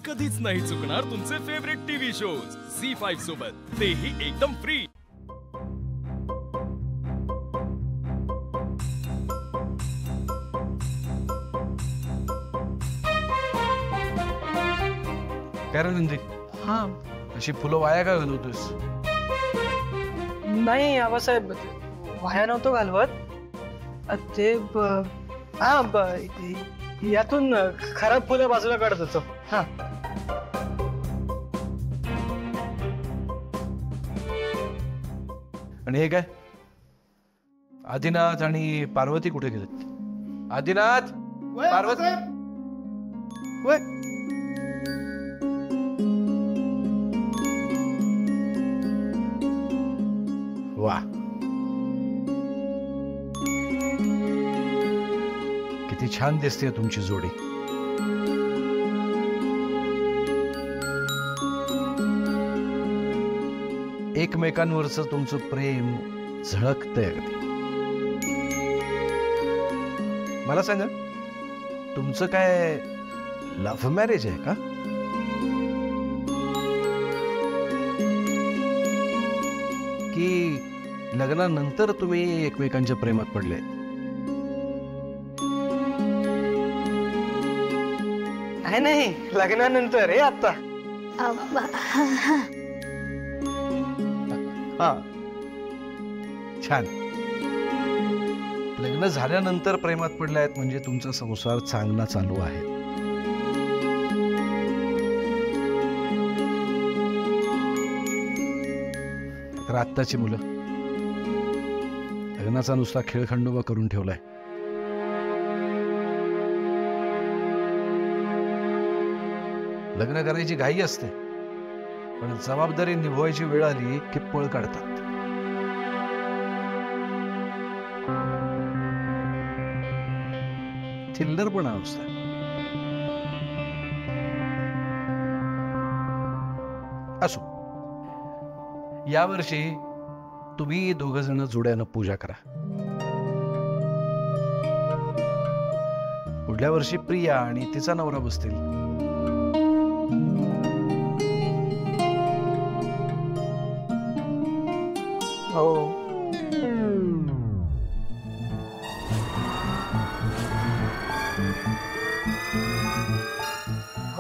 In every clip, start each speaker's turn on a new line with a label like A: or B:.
A: कधीच नाही चुकणार तुमचे फेवरेट टीव्ही शोज झी5 सोबत, तेही एकदम फ्री।
B: काय रे नंदी?
C: हा
B: अशी फुलं वाया का घालवतोस?
C: नाही आबासाहेब, वाया नव्हतो घालवत ते यातून खराब फुलं बाजूला काढत होतो। हा
B: आणि हे काय? आदिनाथ आणि पार्वती कुठे गेलेत? आदिनाथ, पार्वती वा, किती छान दिसते तुमची जोडी। एकमेकांवरचं तुमचं प्रेम झळकतंय अगदी। मला सांगा, तुमचं काय लव्ह मॅरेज आहे का? की लग्नानंतर तुम्ही एकमेकांच्या प्रेमात पडले?
C: नाही, लग्नानंतर आहे आता।
B: हा, छान। लग्न झाल्यानंतर प्रेमात पडले आहेत म्हणजे तुमचा संसार चांगला चालू आहे। तर आत्ताची मुलं लग्नाचा नुसता खेळखंडोबा करून ठेवलाय। लग्न करायची घाई असते, पण जबाबदारी निभवायची वेळ आली की पळ काढतात। चिल्लरपणा असतं। असो, यावर्षी तुम्ही दोघ जण जोड्यानं पूजा करा। पुढल्या वर्षी प्रिया आणि तिचा नवरा बसतील।
C: हो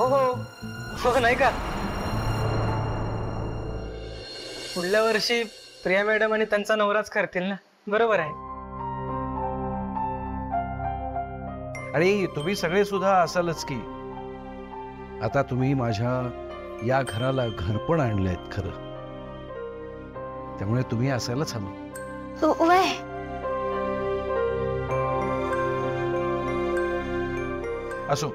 C: हो हो, नाही का? पुढल्या वर्षी प्रिया मॅडम आणि त्यांचा नवराच करतील ना, बरोबर आहे?
B: आणि तुम्ही सगळे सुद्धा असालच की। आता तुम्ही माझ्या या घराला घरपण आणलंयत खरं, त्यामुळे तुम्ही असायलाच हवं। असो,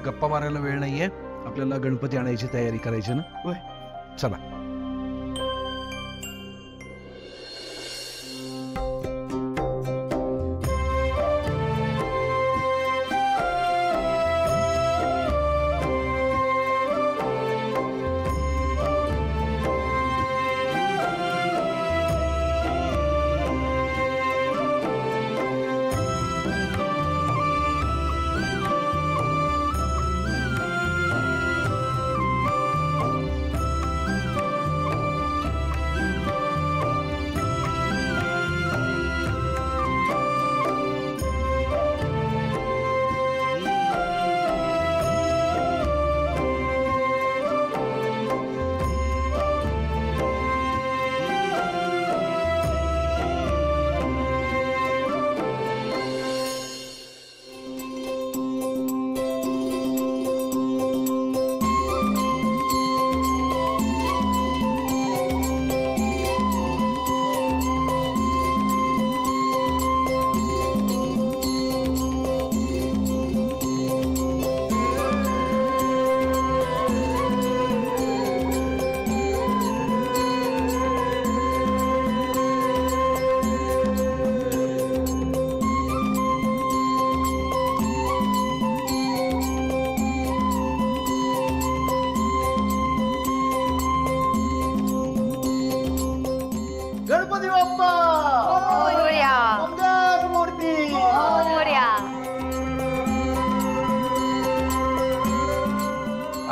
B: गप्पा मारायला वेळ नाहीये, आपल्याला गणपती आणायची तयारी करायची ना। चला।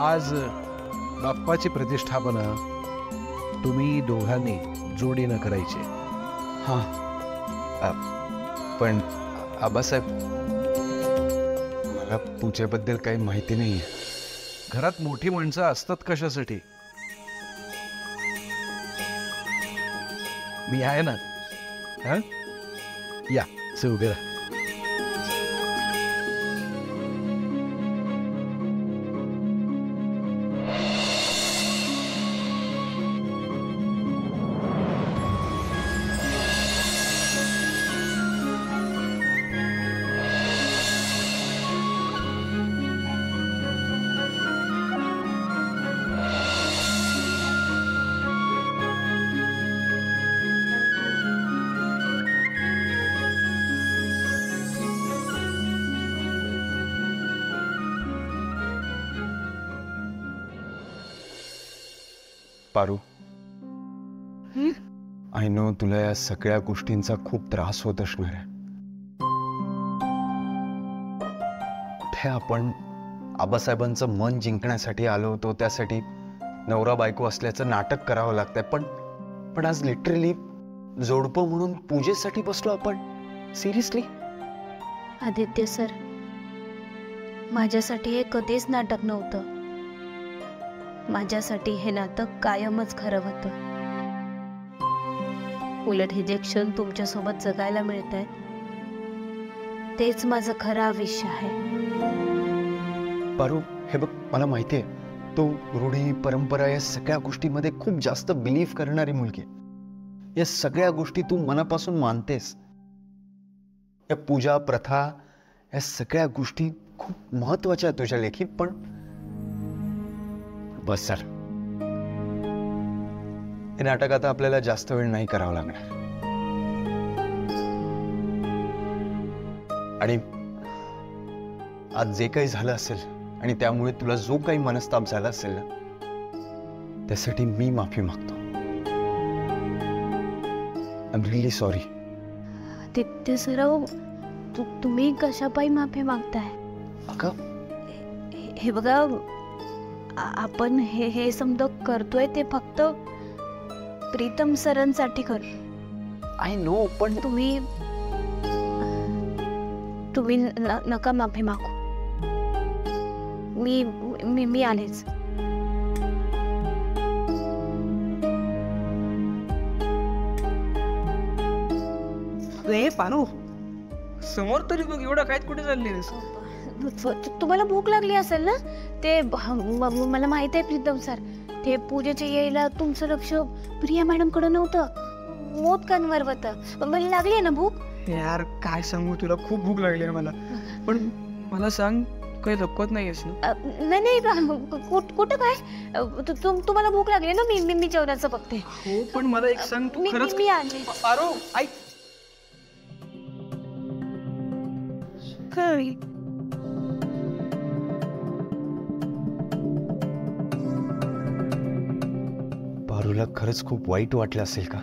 B: आज बाप्पाची प्रतिष्ठापना तुम्ही दोघांनी जोडीनं करायची.
D: हां, पण आबासाहेब, मला पूजेबद्दल काही माहिती नाहीये.
B: घरात मोठी माणसं असतात कशासाठी? मी आहे ना. हा, या से उभे राहा.
D: पारू, आय नो तुला या सगळ्या गोष्टींचा खूप त्रास होत असणार आहे. कुठे आपण आबासाहेबांचं मन जिंकण्यासाठी आलो होतो, त्यासाठी नवरा बायको असल्याचं नाटक करावं लागतंय, पण आज लिटरली जोडपं म्हणून पूजेसाठी बसलो आपण. सिरियसली
E: आदित्य सर, माझ्यासाठी हे कधीच नाटक नव्हतं. माझ्यासाठी हे नाटक कायमच खरं होतं. उलट हे जे क्षण तुमच्यासोबत जगायला मिळत आहेत, तेच माझं खरं आयुष्य आहे.
D: पारू, हे बघ, मला माहितीये तू रूढी परंपरा या सगळ्या गोष्टीमध्ये खूप जास्त बिलीव्ह करणारी मुलगी. या सगळ्या गोष्टी तू मनापासून मानतेस. या पूजा प्रथा या सगळ्या गोष्टी खूप महत्वाच्या आहेत तुझ्या लेखी. पण बस सर, हे नाटक आता आपल्याला जास्त वेळ नाही करावं लागणार. आणि आज जे काही झालं असेल आणि त्यामुळे तुला जो काही मनस्ताप झाला असेल ना, त्यासाठी मी माफी मागतो. I am really sorry.
E: Aditya sir, तुम्ही कशापायी माफी मागताय? हे बघा, आपण हे समजा करतोय ते फक्त प्रीतम सरांसाठी करतो.
D: आय नो, पण
E: तुम्ही नका माफी मागू. मी आलेच.
C: ए पारू, समोर तरी बघ, एवढं काय कुठे चाललीस?
E: तुम्हाला भूक लागली असेल ना? ते मला माहित आहे प्रीतम सर, ते पूजेच्या यायला तुमचं लक्ष प्रिया मॅडम कडे नव्हतं, मोदकांवर होतं. मला लागली ना भूक.
C: यार काय सांगू तुला, खूप भूक लागली आहे मला. पण मला सांग, काही लपवत नाहीयेस ना?
E: नाही, कुठं काय? तुम्हाला भूक लागली ना? मी जेवणाचं बघते.
C: हो, पण मला एक सांग, तू खरंच?
E: मी आले.
C: पारू ऐक.
E: काय?
D: पारूला खरंच खूप वाईट वाटलं असेल का?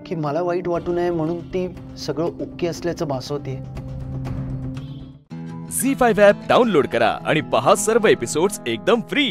D: की मला वाईट वाटू नये म्हणून ती सगळं ओके असल्याचं भासवते.
A: झी5 ॲप डाउनलोड करा आणि पहा सर्व एपिसोड्स एकदम फ्री.